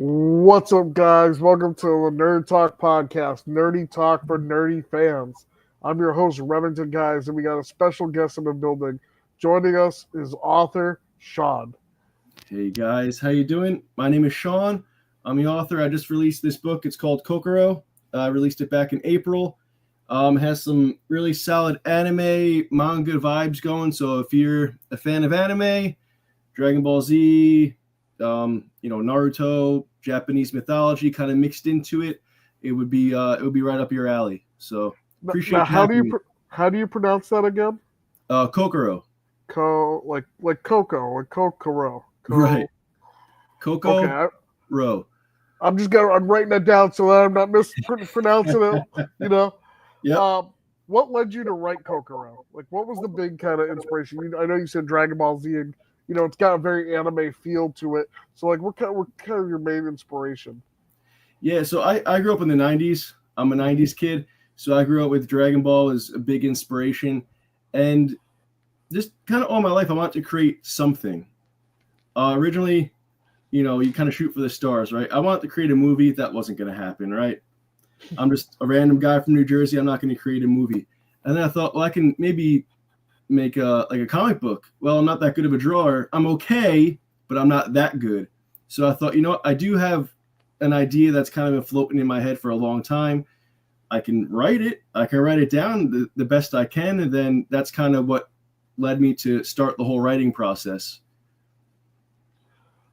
What's up, guys? Welcome to the Nerd Talk podcast, nerdy talk for nerdy fans. I'm your host, Remington, guys, and we got a special guest in the building. Joining us is author Shaun. Hey guys, how you doing? My name is Shaun. I'm the author. I just released this book. It's called Kokoro. I released it back in April. It has some really solid anime, manga vibes going. So if you're a fan of anime, Dragon Ball Z, Naruto, Japanese mythology kind of mixed into it, it would be right up your alley. So appreciate Now, you having me. how do you pronounce that again? Kokoro. Like Coco, like Kokoro. Right. Okay, Coco Row. I'm writing that down so that I'm not mispronouncing it. You know. Yep. What led you to write Kokoro? Like, what was the big kind of inspiration? I know you said Dragon Ball Z, and it's got a very anime feel to it. So, like, what kind of your main inspiration? Yeah, so I grew up in the 90s. I'm a 90s kid. So I grew up with Dragon Ball as a big inspiration. And just kind of all my life, I wanted to create something. Originally, you kind of shoot for the stars, right? I wanted to create a movie. That wasn't going to happen, right? I'm just a random guy from New Jersey. I'm not going to create a movie. And then I thought, well, I can maybe make a comic book. Well, I'm not that good of a drawer. I'm okay, but I'm not that good. So I thought, what? I do have an idea that's kind of been floating in my head for a long time. I can write it. I can write it down the best I can. And then that's kind of what led me to start the whole writing process.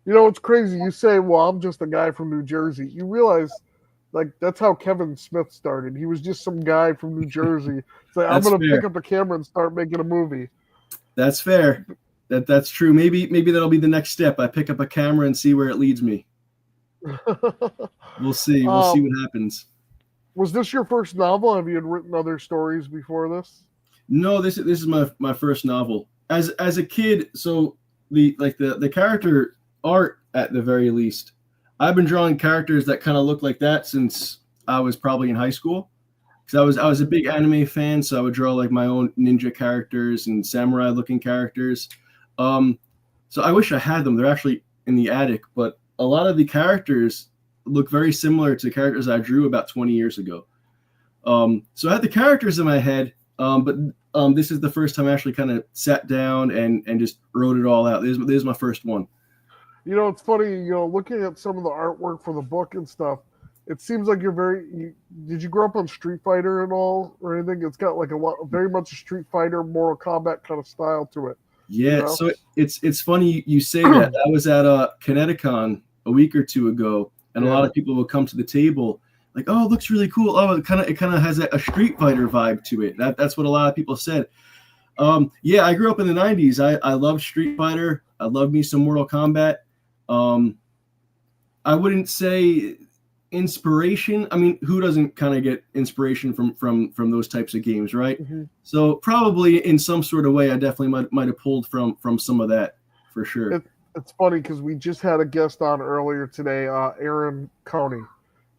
It's crazy. You say, well, I'm just a guy from New Jersey. You realize, like, that's how Kevin Smith started. He was just some guy from New Jersey. So I'm going to pick up a camera and start making a movie. That's fair. That's true. Maybe that'll be the next step. I pick up a camera and see where it leads me. We'll see. We'll see what happens. Was this your first novel? Have you had written other stories before this? No, this is my first novel. As a kid, so the character art at the very least, I've been drawing characters that kind of look like that since I was probably in high school. Because I was a big anime fan, so I would draw like my own ninja characters and samurai looking characters. So I wish I had them. They're actually in the attic, but a lot of the characters look very similar to characters I drew about 20 years ago. So I had the characters in my head, but this is the first time I actually kind of sat down and just wrote it all out. This is my first one. It's funny, looking at some of the artwork for the book and stuff, it seems like did you grow up on Street Fighter and all or anything? It's got like very much a Street Fighter, Mortal Kombat kind of style to it. Yeah, so it's funny you say that. I was at Kineticon a week or two ago, and a lot of people would come to the table like, "Oh, it looks really cool. Oh, it kind of has a Street Fighter vibe to it." That's what a lot of people said. Yeah, I grew up in the 90s. I loved Street Fighter. I loved me some Mortal Kombat. I wouldn't say inspiration. I mean, who doesn't kind of get inspiration from those types of games, right? Mm-hmm. So probably in some sort of way, I definitely might have pulled from some of that for sure. It's funny because we just had a guest on earlier today, Aaron Coney.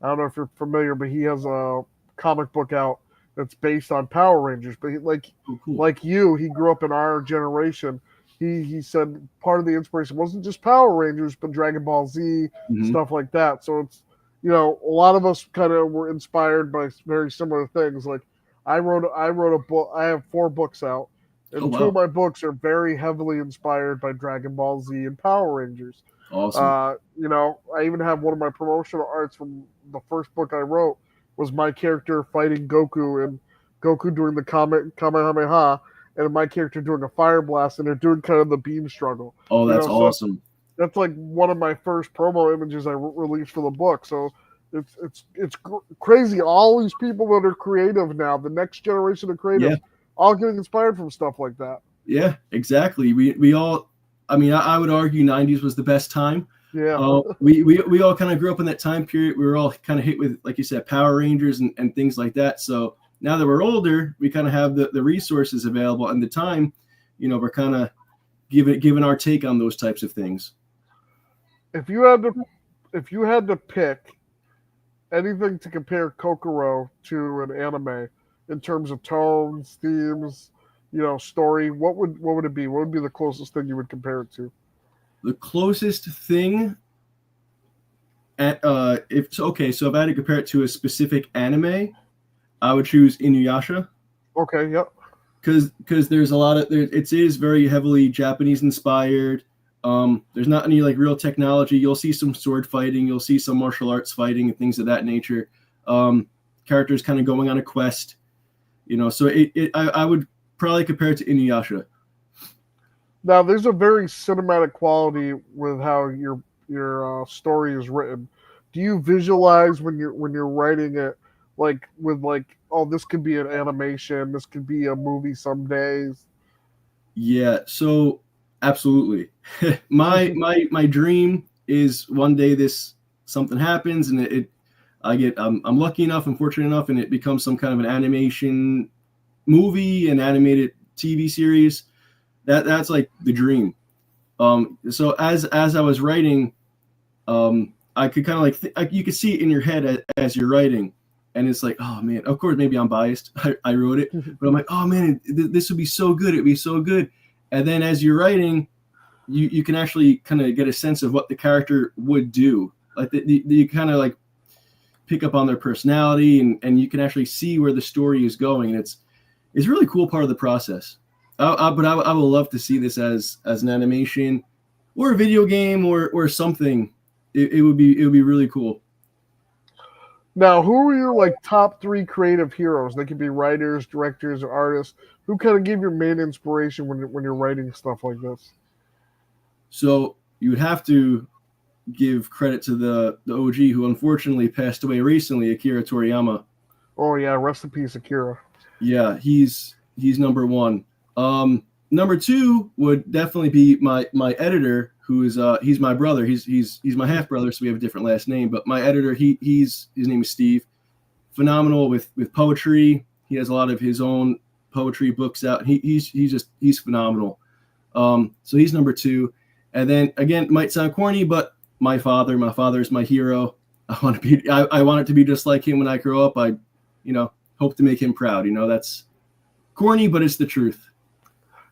I don't know if you're familiar, but he has a comic book out that's based on Power Rangers. But like you, he grew up in our generation. He said part of the inspiration wasn't just Power Rangers, but Dragon Ball Z, stuff like that. So it's, a lot of us kind of were inspired by very similar things. Like I wrote a book. I have 4 books out, and 2 of my books are very heavily inspired by Dragon Ball Z and Power Rangers. Awesome. I even have one of my promotional arts from the first book I wrote was my character fighting Goku and Goku doing the Kamehameha. And my character doing a fire blast, and they're doing kind of the beam struggle. Oh, that's awesome. So that's like one of my first promo images I released for the book. So it's crazy. All these people that are creative now, the next generation of creatives, all getting inspired from stuff like that. Yeah, exactly. We all, I mean, I would argue 90s was the best time. Yeah. We all kind of grew up in that time period. We were all kind of hit with, like you said, Power Rangers and things like that. So now that we're older, we kind of have the resources available and the time, we're kind of giving our take on those types of things. If you had to pick anything to compare Kokoro to an anime in terms of tones, themes, story, what would it be? What would be the closest thing you would compare it to? The closest thing if I had to compare it to a specific anime, I would choose Inuyasha. Okay, yep. Because there's a lot of it is very heavily Japanese inspired. There's not any like real technology. You'll see some sword fighting, you'll see some martial arts fighting and things of that nature. Characters kind of going on a quest, So I would probably compare it to Inuyasha. Now, there's a very cinematic quality with how your story is written. Do you visualize when you're writing it, like with like, oh, this could be an animation, this could be a movie some days? Yeah, so absolutely. my dream is one day this something happens and I'm lucky enough and fortunate enough and it becomes some kind of an animation movie, an animated TV series. That's like the dream. So as I was writing, I could kind of like you could see it in your head as you're writing, and it's like, oh man, of course maybe I'm biased. I wrote it, but I'm like, oh man, this would be so good. It'd be so good. And then as you're writing, you can actually kind of get a sense of what the character would do. Like you kind of like pick up on their personality, and you can actually see where the story is going. And it's a really cool part of the process. But I would love to see this as an animation or a video game or something. It would be really cool. Now, who are your like top 3 creative heroes? They could be writers, directors, or artists. Who kind of give your main inspiration when you're writing stuff like this? So you would have to give credit to the OG who unfortunately passed away recently, Akira Toriyama. Oh yeah, rest in peace, Akira. Yeah, he's number one. Number 2 would definitely be my editor, who is he's my brother. He's my half brother, so we have a different last name. But my editor, his name is Steve. Phenomenal with poetry. He has a lot of his own poetry books out. He's phenomenal. So he's number 2. And then again, it might sound corny, but my father is my hero. I want it to be just like him when I grow up. I hope to make him proud. That's corny, but it's the truth.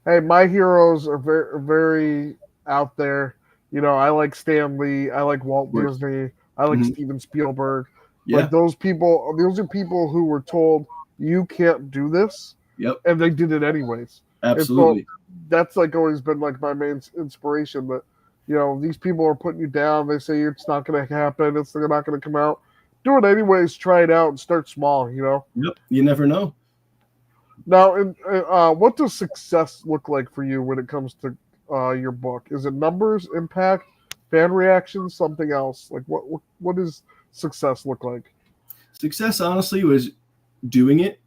Hey, my heroes are very, very out there. I like Stan Lee. I like Walt Disney. I like Steven Spielberg. Yeah. Like those are people who were told you can't do this. Yep. And they did it anyways. Absolutely. So that's like always been like my main inspiration. But these people are putting you down. They say it's not going to happen. It's not going to come out. Do it anyways. Try it out and start small. Yep. You never know. Now, what does success look like for you when it comes to your book? Is it numbers, impact, fan reactions, something else? Like what does success look like? Success, honestly, was doing it,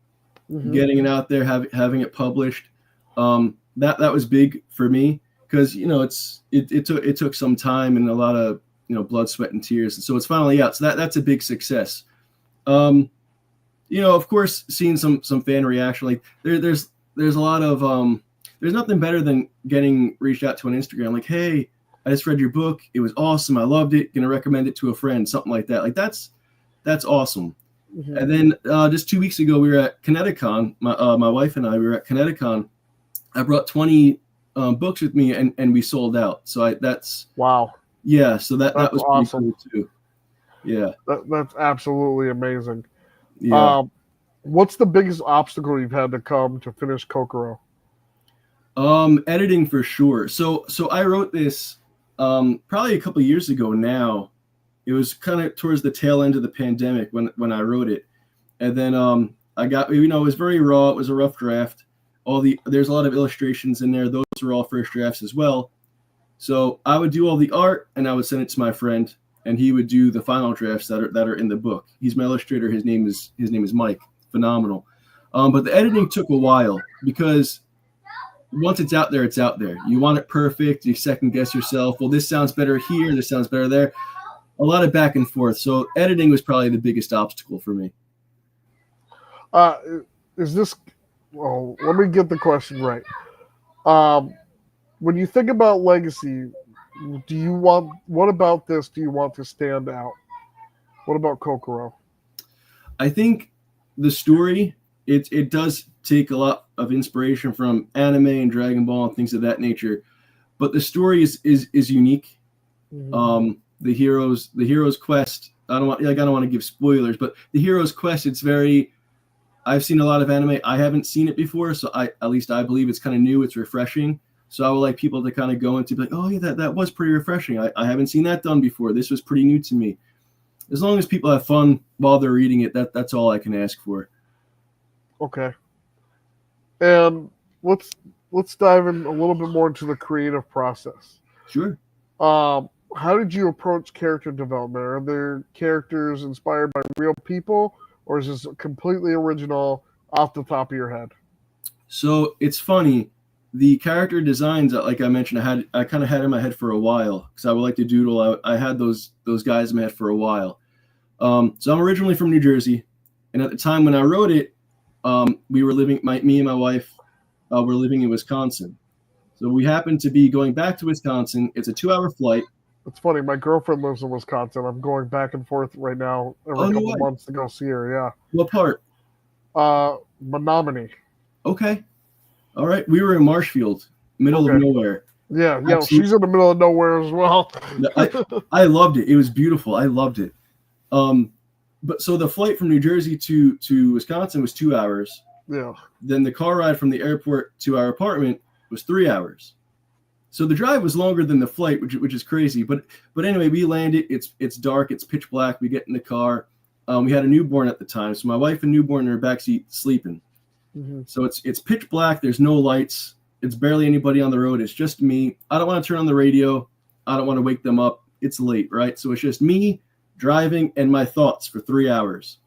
getting it out there, having it published. That was big for me because it took some time and a lot of blood, sweat, and tears, and so it's finally out. So that's a big success. Of course, seeing some fan reaction, like there's a lot of there's nothing better than getting reached out to on Instagram, like, hey, I just read your book, it was awesome, I loved it, gonna recommend it to a friend, something like that. Like that's awesome. And then just 2 weeks ago, we were at Kineticon. My wife and I were at Kineticon. I brought 20 books with me, and we sold out. So that's wow. Yeah, so that was awesome. Pretty cool too. Yeah, that's absolutely amazing. Yeah. What's the biggest obstacle you've had to come to finish Kokoro? Editing for sure. So I wrote this probably a couple of years ago now. It was kind of towards the tail end of the pandemic when I wrote it. And then I got, it was very raw. It was a rough draft. There's a lot of illustrations in there. Those were all first drafts as well. So I would do all the art and I would send it to my friend, and he would do the final drafts that are in the book. He's my illustrator. His name is Mike. Phenomenal. But the editing took a while because once it's out there, it's out there. You want it perfect. You second guess yourself. Well, this sounds better here. This sounds better there. A lot of back and forth. So editing was probably the biggest obstacle for me. Is this? Well, let me get the question right. When you think about legacy, what about this do you want to stand out? What about Kokoro? I think the story, it does take a lot of inspiration from anime and Dragon Ball and things of that nature, but the story is unique. The hero's quest I don't want to give spoilers, but the hero's quest, it's very, I've seen a lot of anime. I haven't seen it before, so at least I believe it's kind of new. It's refreshing. So I would like people to kind of go into, be like, oh yeah, that was pretty refreshing. I haven't seen that done before. This was pretty new to me. As long as people have fun while they're reading it, that's all I can ask for. Okay. And let's dive in a little bit more into the creative process. Sure. How did you approach character development? Are there characters inspired by real people, or is this completely original off the top of your head? So it's funny. The character designs, like I mentioned, I kind of had in my head for a while because I would like to doodle. I had those guys in my head for a while. So I'm originally from New Jersey, and at the time when I wrote it, we were living. Me and my wife were living in Wisconsin. So we happened to be going back to Wisconsin. It's a 2-hour flight. It's funny. My girlfriend lives in Wisconsin. I'm going back and forth right now every couple months to go see her. Yeah. What part? Menominee. Okay. All right. We were in Marshfield, middle of nowhere. Yeah. Absolutely. She's in the middle of nowhere as well. I loved it. It was beautiful. I loved it. But so the flight from New Jersey to Wisconsin was 2 hours. Yeah. Then the car ride from the airport to our apartment was 3 hours. So the drive was longer than the flight, which is crazy. But anyway, we landed. It's dark. It's pitch black. We get in the car. We had a newborn at the time, so my wife and newborn in her backseat sleeping. Mm-hmm. So it's pitch black. There's no lights. It's barely anybody on the road. It's just me. I don't want to turn on the radio. I don't want to wake them up. It's late, right? So it's just me driving and my thoughts for 3 hours.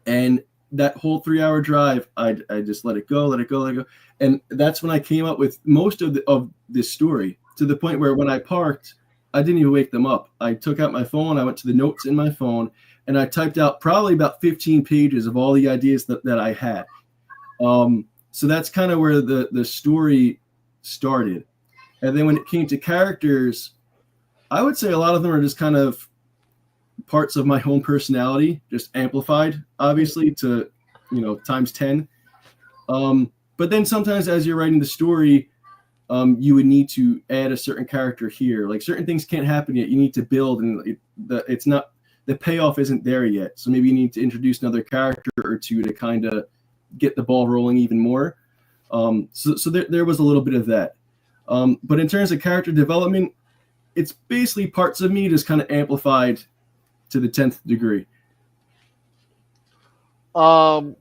And that whole 3-hour drive, I just let it go. And that's when I came up with most of this story, to the point where when I parked, I didn't even wake them up. I took out my phone. I went to the notes in my phone, and I typed out probably about 15 pages of all the ideas that I had. So that's kind of where the story started. And then when it came to characters, I would say a lot of them are just kind of parts of my own personality, just amplified, obviously, to, times 10. But then sometimes as you're writing the story, you would need to add a certain character here. Like certain things can't happen yet. You need to build, and it's not, the payoff isn't there yet. So maybe you need to introduce another character or two to kind of get the ball rolling even more. So there was a little bit of that. But in terms of character development, it's basically parts of me just kind of amplified to the 10th degree. We're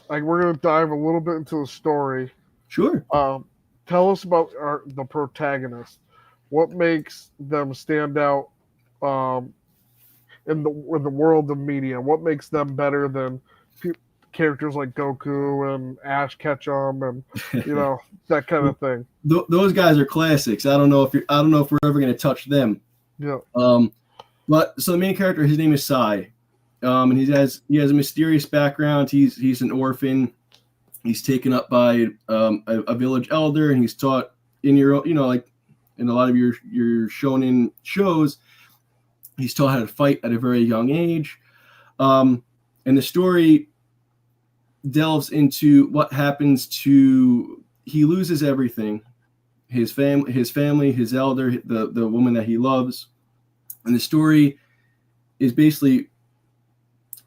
going to dive a little bit into the story. Sure. Tell us about the protagonist. What makes them stand out in the world of media? What makes them better than characters like Goku and Ash Ketchum and that kind of thing? Those guys are classics. I don't know if we're ever going to touch them. Yeah. But so the main character, his name is Sai, and he has a mysterious background. He's an orphan. He's taken up by a village elder, and he's taught in like in a lot of your shonen shows, he's taught how to fight at a very young age. And the story delves into what happens he loses everything, his family, his elder, the woman that he loves. And the story is basically,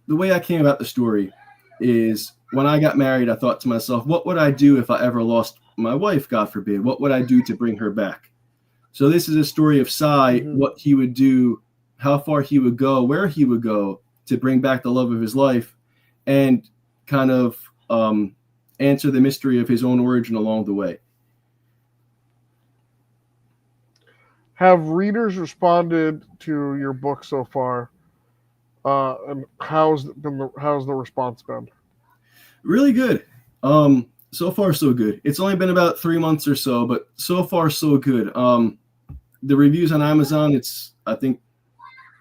the way I came about the story is when I got married, I thought to myself, what would I do if I ever lost my wife, God forbid? What would I do to bring her back? So this is a story of Sai, what he would do, how far he would go, where he would go to bring back the love of his life, and kind of answer the mystery of his own origin along the way. Have readers responded to your book so far? And how's the response been? Really good. So far so good. It's only been about 3 months or so, but so far so good. The reviews on Amazon, I think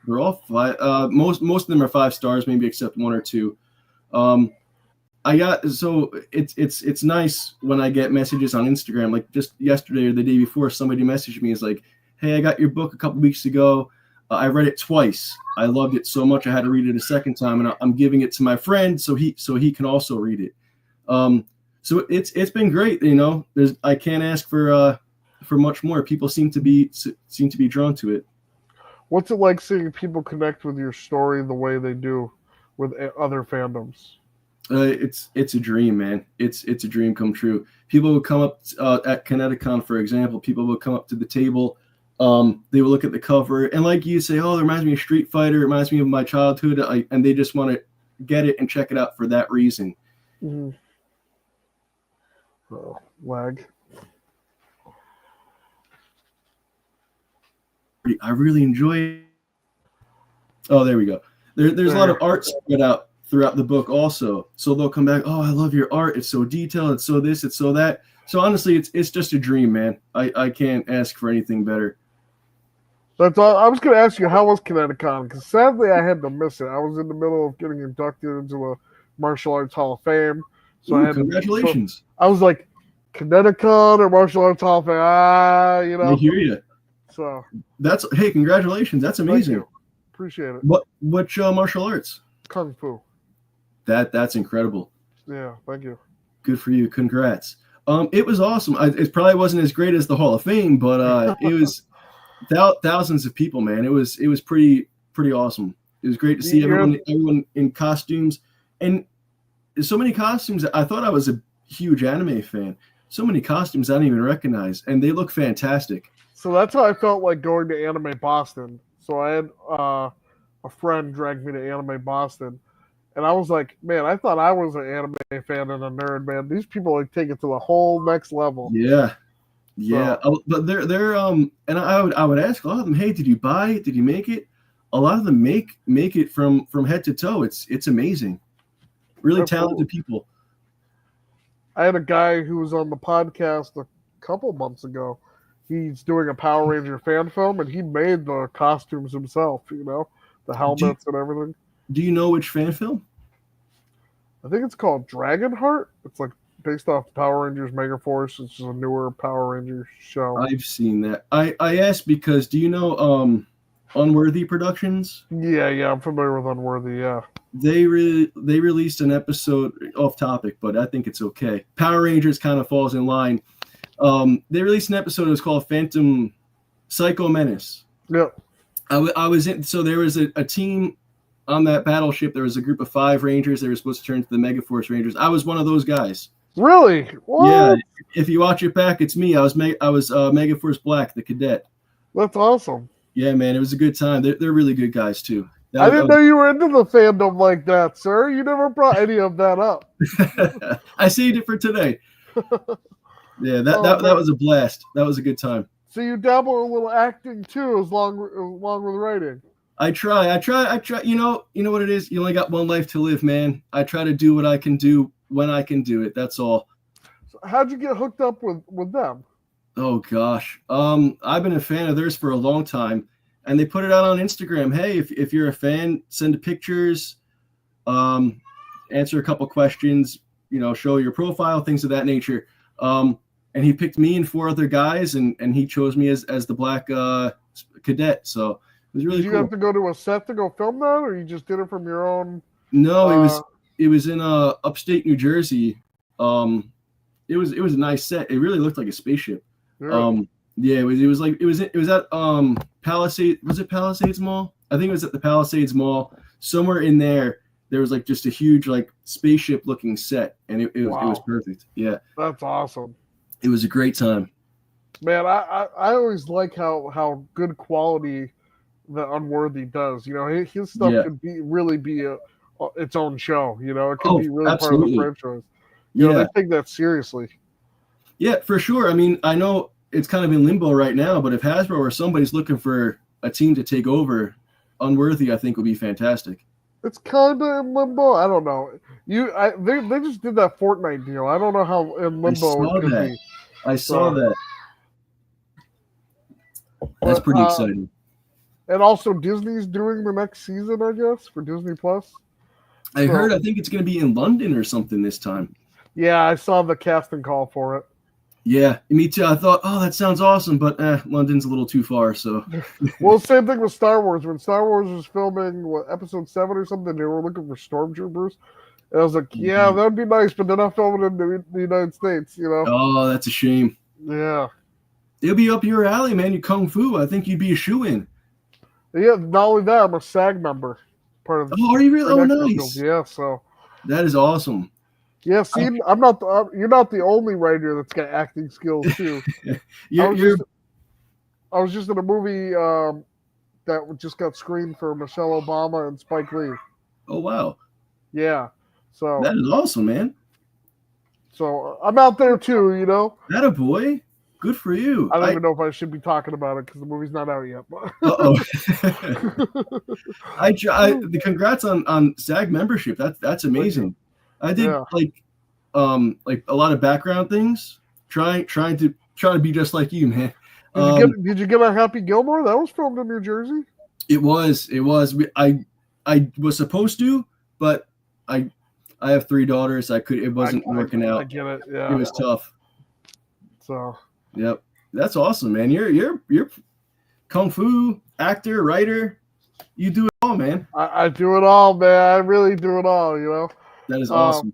they're all 5. Most of them are 5 stars, maybe except 1 or 2. It's nice when I get messages on Instagram, like just yesterday or the day before, somebody messaged me, is like, hey, I got your book a couple weeks ago. I read it twice. I loved it so much I had to read it a second time, and I'm giving it to my friend so he can also read it. So it's been great. I can't ask for much more. People seem to be drawn to it. What's it like seeing people connect with your story the way they do with other fandoms? It's a dream, man. It's a dream come true. People would come up at Kineticon, for example. People would come up to the table. They would look at the cover, and like you say, oh, it reminds me of Street Fighter. It reminds me of my childhood. And they just want to get it and check it out for that reason. Mm-hmm. Oh, lag. I really enjoy it. Oh, there we go. There's a lot of art spread out throughout the book also. So they'll come back, oh, I love your art. It's so detailed. It's so this, it's so that. So honestly, it's just a dream, man. I can't ask for anything better. That's all. I was going to ask you, how was Kineticon? Because sadly, I had to miss it. I was in the middle of getting inducted into the Martial Arts Hall of Fame. So Ooh, congratulations. I was like, Kineticon or Martial Arts Hall of Fame? You know. I hear you. So hey, congratulations. That's amazing. Appreciate it. What martial arts? Kung Fu. That's incredible. Yeah, thank you. Good for you. Congrats. It was awesome. It probably wasn't as great as the Hall of Fame, but it was thousands of people, man. It was pretty awesome. It was great to see everyone in costumes, and so many costumes. I thought I was a huge anime fan. So many costumes I didn't even recognize, and they look fantastic. So that's how I felt like going to Anime Boston. So I had a friend drag me to Anime Boston, and I was like, man, I thought I was an anime fan and a nerd, man. These people like take it to the whole next level. Yeah. But they're and I would ask a lot of them, hey, did you make it? A lot of them make it from head to toe. It's amazing. Really That's talented cool. People. I had a guy who was on the podcast a couple months ago. He's doing a Power Ranger fan film, and he made the costumes himself, the helmets and everything. Do you know which fan film? I think it's called Dragonheart. It's like based off Power Rangers Megaforce. It's just a newer Power Rangers show. I've seen that. I asked because do you know Unworthy Productions? Yeah, I'm familiar with Unworthy, yeah. They released an episode off topic, but I think it's okay. Power Rangers kind of falls in line. They released an episode. It was called Phantom Psycho Menace. Yep. I was in. So there was a team on that battleship. There was a group of 5 Rangers. They were supposed to turn to the Megaforce Rangers. I was one of those guys. Really? What? Yeah. If you watch it back, it's me. I was Megaforce Black, the cadet. That's awesome. Yeah, man. It was a good time. They're really good guys too. I didn't know you were into the fandom like that, sir. You never brought any of that up. I saved it for today. Yeah, that was a blast. That was a good time. So you dabble a little acting too, along with writing. I try. You know what it is? You only got one life to live, man. I try to do what I can do when I can do it. That's all. So how'd you get hooked up with them? Oh gosh. I've been a fan of theirs for a long time, and they put it out on Instagram. Hey, if you're a fan, send pictures, answer a couple questions, show your profile, things of that nature. And he picked me and 4 other guys, and he chose me as the black cadet. So it was really cool. Did you have to go to a set to go film that, or you just did it from your own? No, it was in upstate New Jersey. It was a nice set. It really looked like a spaceship. Really? Yeah, it was at Palisades. Was it Palisades Mall? I think it was at the Palisades Mall. Somewhere in there was like just a huge like spaceship looking set, and it was perfect. Yeah, that's awesome. It was a great time. Man, I always like how good quality the Unworthy does. His stuff could really be its own show. It could be really absolutely. Part of the franchise. They take that seriously. Yeah, for sure. I mean, I know it's kind of in limbo right now, but if Hasbro or somebody's looking for a team to take over, Unworthy, I think, would be fantastic. It's kind of in limbo. I don't know. They just did that Fortnite deal. I don't know how in limbo it could be. I saw that. That's pretty exciting. And also, Disney's doing the next season, I guess, for Disney Plus. I think it's going to be in London or something this time. Yeah, I saw the casting call for it. Yeah, me too. I thought, oh, that sounds awesome, but London's a little too far. So, well, same thing with Star Wars. When Star Wars was filming episode 7 or something, they were looking for stormtroopers, and I was like, yeah, that would be nice, but they're not filming in the United States, Oh, that's a shame. Yeah, it'll be up your alley, man. You kung fu. I think you'd be a shoo-in. Yeah, not only that, I'm a SAG member, part of the Oh, are you really? Oh, Expo Guild. nice. Yeah, so That is awesome. yeah. See, I'm not. You're not the only writer that's got acting skills too. I was You're just I was just in a movie that just got screened for Michelle Obama and Spike Lee. Oh, wow. Yeah, so That is awesome, man. I'm out there too. That a boy. Good for you. I don't even know if I should be talking about it because the movie's not out yet. Uh-oh. The congrats on SAG membership. That's amazing. I did like a lot of background things, trying to be just like you, man. Did you get a Happy Gilmore? That was filmed in New Jersey. It was. I was supposed to, but I have 3 daughters. It wasn't working out. I get it. Yeah, it was tough. So yep, that's awesome, man. You're kung fu actor, writer. You do it all, man. I do it all, man. I really do it all. That is awesome.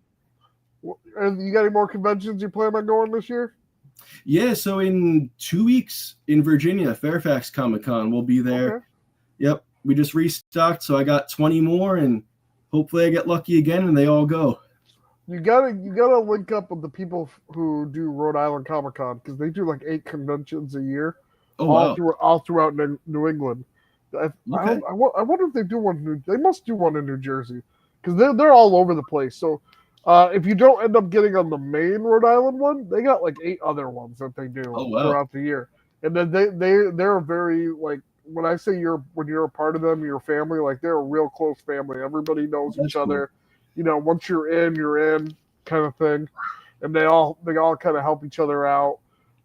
You got any more conventions you plan on going this year? Yeah, so in 2 weeks in Virginia, Fairfax Comic-Con, we'll be there. Okay. Yep, we just restocked, so I got 20 more, and hopefully I get lucky again and they all go. You gotta link up with the people who do Rhode Island Comic Con because they do like 8 conventions a year, all throughout New England. I wonder if they do one. They must do one in New Jersey because they're all over the place. So if you don't end up getting on the main Rhode Island one, they got like 8 other ones that they do throughout the year. And then they're a very like when I say when you're a part of them, your family, like they're a real close family. Everybody knows each other. Once you're in kind of thing. And they all kind of help each other out.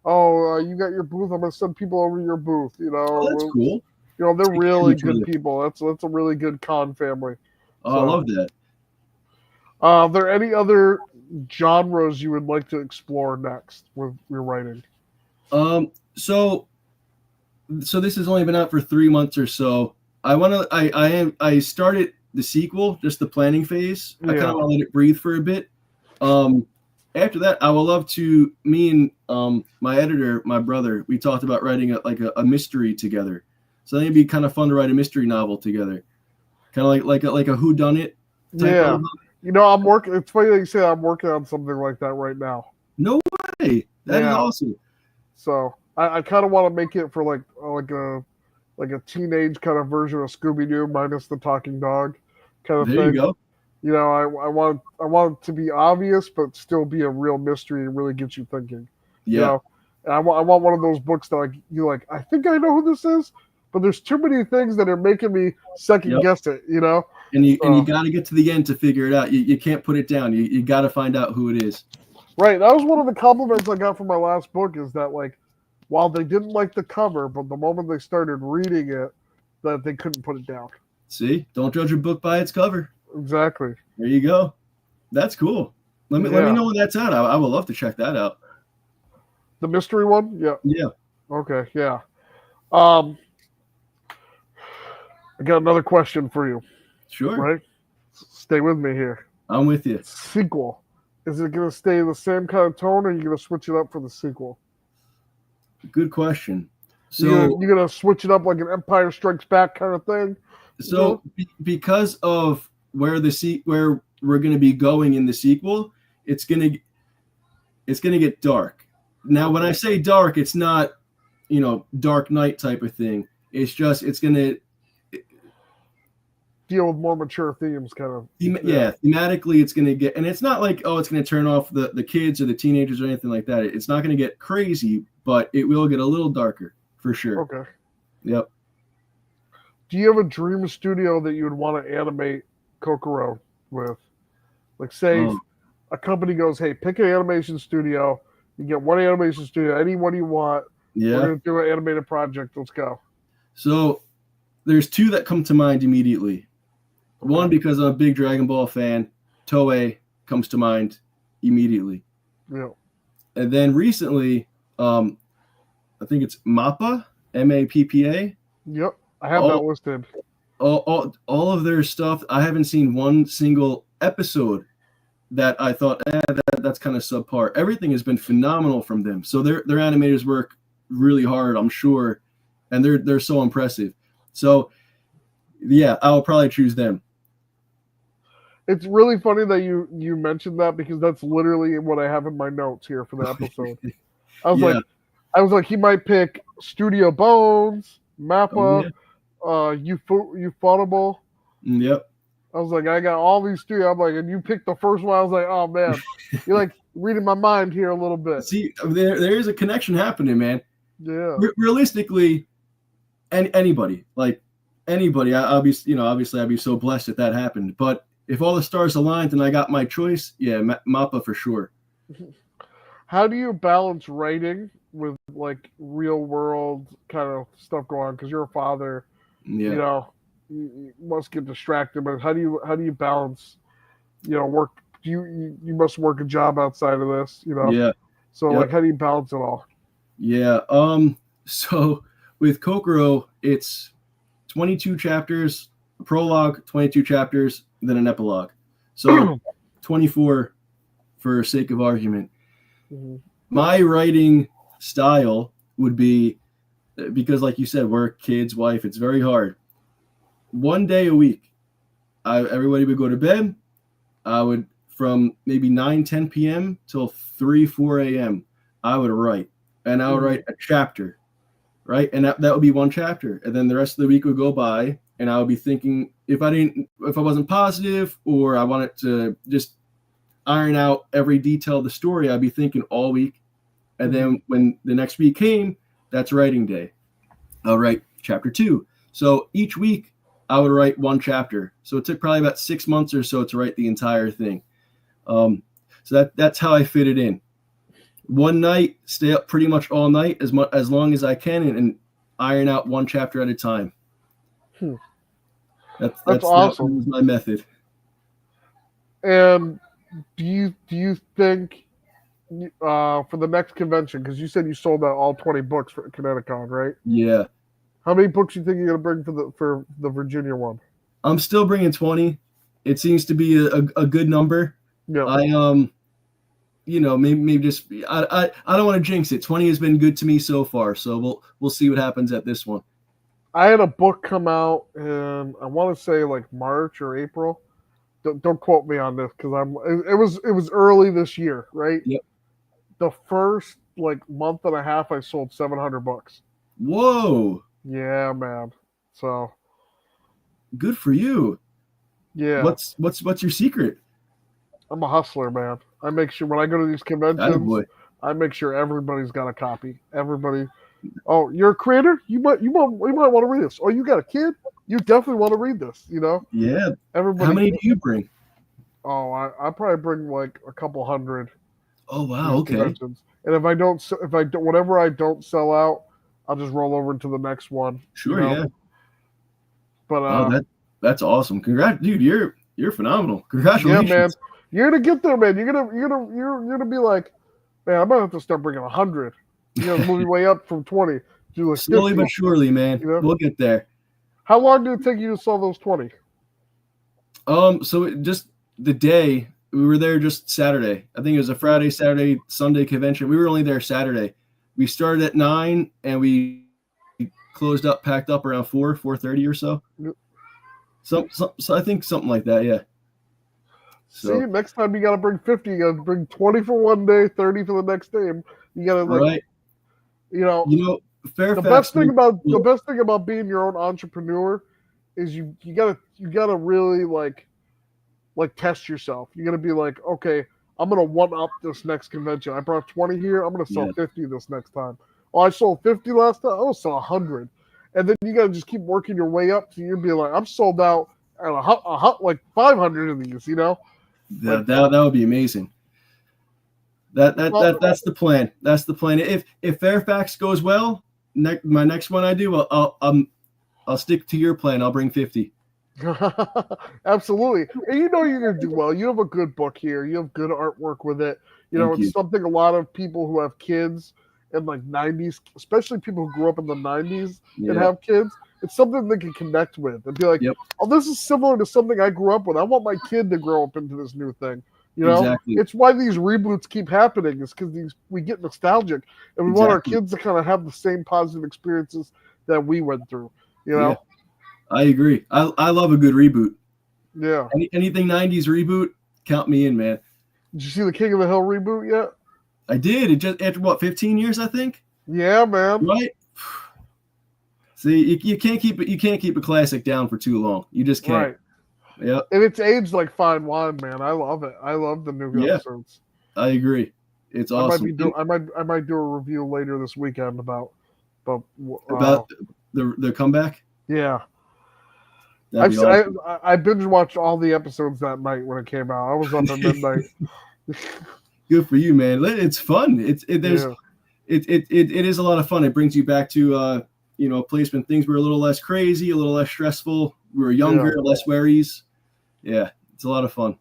Oh, you got your booth. I'm gonna send people over to your booth. That's cool. They're really good people. That's a really good con family. I love that. Are there any other genres you would like to explore next with your writing? So this has only been out for 3 months or so. I started the sequel, just the planning phase. I kind of want to let it breathe for a bit. After that, I would love to. Me and my editor, my brother, we talked about writing a mystery together. So I think it'd be kind of fun to write a mystery novel together, kind of like a whodunit. Yeah, I'm working. It's funny that you say I'm working on something like that right now. No way! That is awesome. So I kind of want to make it for like a teenage kind of version of Scooby-Doo minus the talking dog kind of thing. There you go. I want it to be obvious, but still be a real mystery and really get you thinking. Yeah. And I want one of those books that I think I know who this is, but there's too many things that are making me second guess it. And you got to get to the end to figure it out. You can't put it down. You got to find out who it is. Right. That was one of the compliments I got from my last book is that while they didn't like the cover, but the moment they started reading it, that they couldn't put it down. See, don't judge a book by its cover. Exactly. There you go. That's cool. Let me know when that's out. I would love to check that out. The mystery one? Yeah. Yeah. Okay. Yeah. I got another question for you. Sure. Right. Stay with me here. I'm with you. Sequel. Is it going to stay the same kind of tone, or are you going to switch it up for the sequel? Good question. So you're going to switch it up like an Empire Strikes Back kind of thing? So because of where we're going to be going in the sequel, it's going to get dark. Now, when I say dark, it's not, Dark Knight type of thing. It's just it's going to deal with more mature themes, kind of. Thematically, it's going to get, and it's not like it's going to turn off the kids or the teenagers or anything like that. It's not going to get crazy, but it will get a little darker for sure. Okay. Yep. Do you have a dream studio that you would want to animate Kokoro with? Like, say a company goes, hey, pick an animation studio. You get one animation studio, anyone you want. Yeah. We're going to do an animated project. Let's go. So there's 2 that come to mind immediately. Okay. One, because I'm a big Dragon Ball fan. Toei comes to mind immediately. Yeah. And then recently, I think it's MAPPA, MAPPA. Yep. I have that listed. All of their stuff. I haven't seen one single episode that I thought that's kind of subpar. Everything has been phenomenal from them. So their animators work really hard, I'm sure, and they're so impressive. So Yeah, I'll probably choose them. It's really funny that you mentioned that because that's literally what I have in my notes here for the episode. I was Yeah. like, he might pick Studio Bones, Oh Mappa, yeah. Ufotable. Yep. I was like, I got all these studio. I'm like, and you picked the first one. I was like, oh man, you're like reading my mind here a little bit. See, there is a connection happening, man. Yeah. Realistically, anybody, like anybody, I'll be, obviously I'd be so blessed if that happened. But if all the stars aligned and I got my choice, yeah, Mappa for sure. How do you balance writing with like real world kind of stuff going on? Because you're a father, Yeah. you know, you must get distracted. But how do you balance, work? You must work a job outside of this, Yeah. So Yep. like, how do you balance it all? Yeah. So with Kokoro, it's 22 chapters, a prologue, 22 chapters, then an epilogue. So 24 for sake of argument. Mm-hmm. My writing style would be, because like you said, work, kids, wife, it's very hard. One day a week, everybody would go to bed. I would, from maybe 9, 10 p.m. till 3, 4 a.m., I would write. And I would write a chapter, right? And that would be one chapter. And then the rest of the week would go by, and I would be thinking, if I wasn't positive, or I wanted to just iron out every detail of the story, I'd be thinking all week. And then when the next week came, that's writing day. I'll write chapter 2. So each week I would write one chapter. So it took probably about 6 months or so to write the entire thing. So that's how I fit it in. One night, stay up pretty much all night as long as I can, and iron out one chapter at a time. That's awesome. That was my method. And do you think for the next convention, because you said you sold out all 20 books for Kineticon, right? Yeah. How many books do you think you're gonna bring for the Virginia one? I'm still bringing 20. It seems to be a good number. Yeah. Maybe just I don't want to jinx it. 20 has been good to me so far, so we'll see what happens at this one. I had a book come out in, I want to say like March or April. Don't quote me on this because it was early this year, right? Yep. The first like month and a half, I sold 700 books. Whoa. Yeah, man. So good for you. Yeah. What's your secret? I'm a hustler, man. I make sure when I go to these conventions, I make sure everybody's got a copy. Everybody. Oh, you're a creator? You might want to read this. Oh, you got a kid? You definitely want to read this, Yeah. Everybody. How many do you bring? Oh, I probably bring like a couple hundred. Oh wow, okay. And if I don't, whatever I don't sell out, I'll just roll over into the next one. Sure, yeah. But that's awesome. Congrats, dude. You're phenomenal. Congratulations. Yeah, man. You're gonna get there, man. You're gonna be like, man, I'm gonna have to start bringing 100. Move your way up from 20 to like slowly 50, but surely, man. We'll get there. How long did it take you to sell those 20? So just the day we were there, just Saturday. I think it was a Friday, Saturday, Sunday convention. We were only there Saturday. We started at 9 and we packed up around 4:30 or so. So I think something like that, yeah. So, see, next time you got to bring 50. You got to bring 20 for one day, 30 for the next day. You got to right. The Fairfax. best thing about being your own entrepreneur is you gotta really like test yourself. You gotta be like, okay, I'm gonna one up this next convention. I brought 20 here. I'm gonna sell 50 this next time. Oh, I sold 50 last time. I'll sell 100, and then you gotta just keep working your way up. So you'll be like, I'm sold out at like 500 of these. That would be amazing. That's the plan. That's the plan. If Fairfax goes well, my next one I do, I'll stick to your plan. I'll bring 50. Absolutely. And you're gonna do well. You have a good book here. You have good artwork with it. It's something a lot of people who have kids in like 90s, especially people who grew up in the 90s and have kids, it's something they can connect with and be like, oh, this is similar to something I grew up with. I want my kid to grow up into this new thing. Exactly. It's why these reboots keep happening, is because we get nostalgic and we want our kids to kind of have the same positive experiences that we went through. I agree. I love a good reboot. Yeah. Anything 90s reboot, count me in, man. Did you see the King of the Hill reboot yet? I did. It just after what 15 years, I think. Yeah, man. Right. See, you can't keep it. You can't keep a classic down for too long. You just can't. Right. Yep. And it's aged like fine wine, man. I love it. I love the new Yeah, episodes. I agree. It's awesome. I might do a review later this weekend about the comeback. Yeah. That'd be awesome. I binge watched all the episodes that night when it came out. I was up at midnight. Good for you, man. It's fun. It is a lot of fun. It brings you back to a place when things were a little less crazy, a little less stressful. We were younger, less worries. Yeah, it's a lot of fun.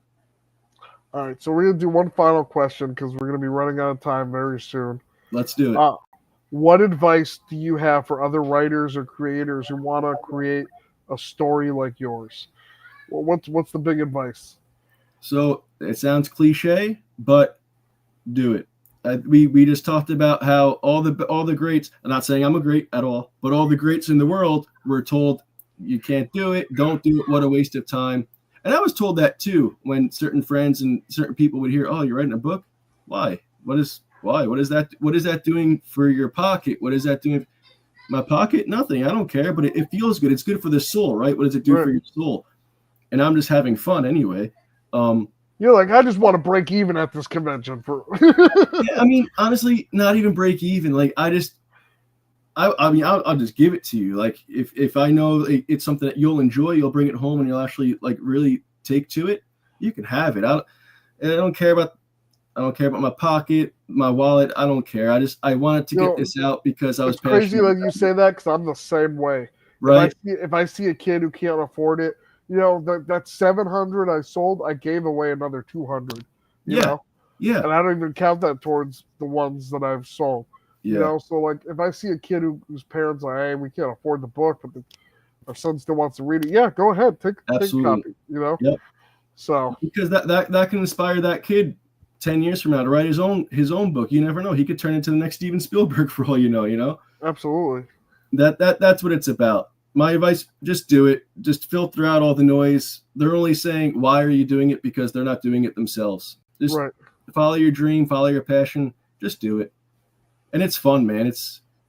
All right, so we're gonna do one final question because we're gonna be running out of time very soon. Let's do it. What advice do you have for other writers or creators who want to create a story like yours? What's the big advice? So it sounds cliche, but do it. We just talked about how all the greats. I'm not saying I'm a great at all, but all the greats in the world were told you can't do it, don't do it. What a waste of time. And I was told that too when certain friends and certain people would hear, "Oh, you're writing a book? Why? What is that? What is that doing for your pocket? What is that doing?" My pocket? Nothing. I don't care, but it feels good. It's good for the soul, right? What does it do for your soul? And I'm just having fun anyway. You're like, I just want to break even at this convention for. Yeah, I mean, honestly, not even break even. Like, I'll just give it to you. Like, if I know it's something that you'll enjoy, you'll bring it home and you'll actually like really take to it. You can have it. I don't care about my pocket, my wallet. I don't care. I wanted to get this out because I was passionate. Crazy that you say that because I'm the same way. Right. If I see a kid who can't afford it, that 700 I sold, I gave away another 200. You know? Yeah. And I don't even count that towards the ones that I've sold. Yeah. So like if I see a kid whose parents are like, hey, we can't afford the book, but our son still wants to read it, yeah, go ahead, take a copy. Yep. So because that can inspire that kid 10 years from now to write his own book. You never know. He could turn into the next Steven Spielberg for all you know. Absolutely. That's what it's about. My advice, just do it. Just filter out all the noise. They're only saying, why are you doing it? Because they're not doing it themselves. Just follow your dream, follow your passion. Just do it. And it's fun, man.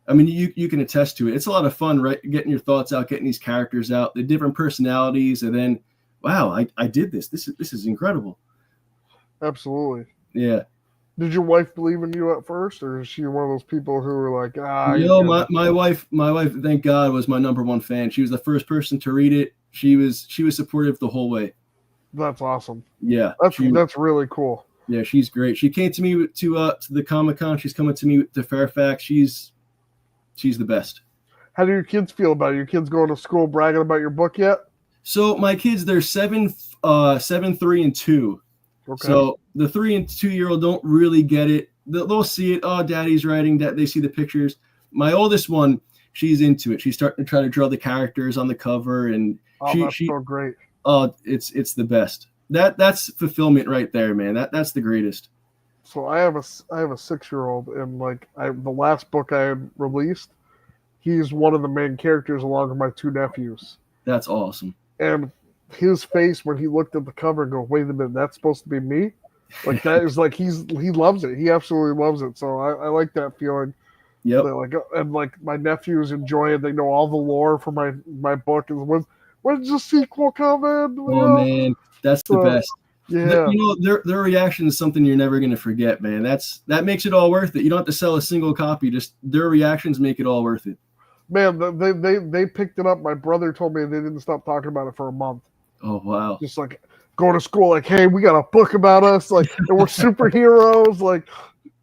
You can attest to it. It's a lot of fun, right? Getting your thoughts out, getting these characters out, the different personalities, and then, wow, I did this. This is incredible. Absolutely. Yeah. Did your wife believe in you at first, or is she one of those people who were like, my wife, thank God, was my number one fan. She was the first person to read it. She was supportive the whole way. That's awesome. Yeah. That's really cool. Yeah, she's great. She came to me to the Comic-Con. She's coming to me to Fairfax. She's the best. How do your kids feel about it? Your kids going to school bragging about your book yet? So my kids, they're 7, 3, and 2. Okay. So the 3 and 2-year-old don't really get it. They'll see it. Oh, Daddy's writing that. They see the pictures. My oldest one, she's into it. She's starting to try to draw the characters on the cover, and that's so great. Oh, it's the best. That's fulfillment right there, man. That's the greatest. So I have a 6-year-old, and the last book I had released, he's one of the main characters along with my 2 nephews. That's awesome. And his face when he looked at the cover and go, wait a minute, that's supposed to be me? Like that is like he loves it. He absolutely loves it. So I like that feeling. Yep. And my nephews enjoy it. They know all the lore for my book. And when's the sequel coming? Oh man, that's the best. Yeah. Their reaction is something you're never gonna forget, man. That makes it all worth it. You don't have to sell a single copy. Just their reactions make it all worth it. Man, they picked it up. My brother told me they didn't stop talking about it for a month. Oh wow! Just like going to school, like, hey, we got a book about us, like, and we're superheroes, like.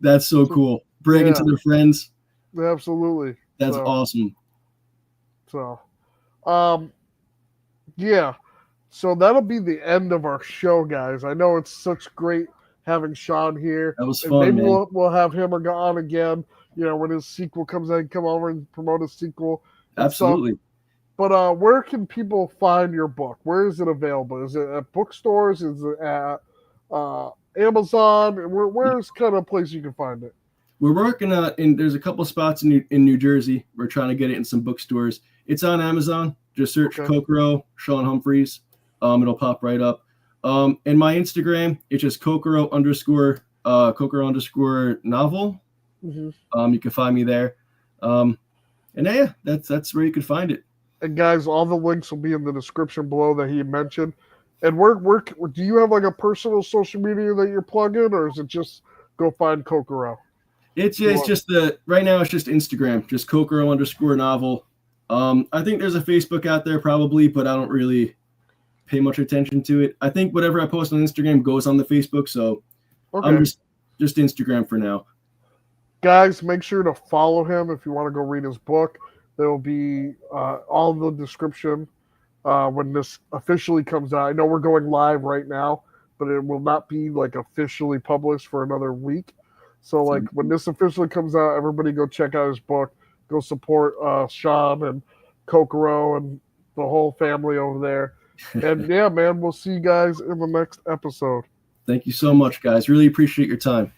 That's so cool. Bragging to their friends. Absolutely. That's awesome. So, yeah. So that'll be the end of our show, guys. I know it's such great having Shaun here. That was fun. Maybe we'll have him on again. When his sequel comes out, come over and promote a sequel. Absolutely. But where can people find your book? Where is it available? Is it at bookstores? Is it at Amazon? Where's kind of a place you can find it? We're working there's a couple spots in New Jersey. We're trying to get it in some bookstores. It's on Amazon. Just search Okay. Kokoro, Shaun Humphries. It'll pop right up. And my Instagram, it's just Kokoro underscore novel. Mm-hmm. You can find me there. And yeah, that's where you can find it. And guys, all the links will be in the description below that he mentioned. And where do you have like a personal social media that you're plugging, or is it just go find Kokoro? It's just right now it's just Instagram, just Kokoro underscore novel. I think there's a Facebook out there probably, but I don't really pay much attention to it. I think whatever I post on Instagram goes on the Facebook, so Okay. I'm just Instagram for now. Guys, make sure to follow him if you want to go read his book. There will be all the description when this officially comes out. I know we're going live right now, but it will not be like officially published for another week. So like when this officially comes out, everybody go check out his book. Go support Shaun and Kokoro and the whole family over there. And yeah, man, we'll see you guys in the next episode. Thank you so much, guys. Really appreciate your time.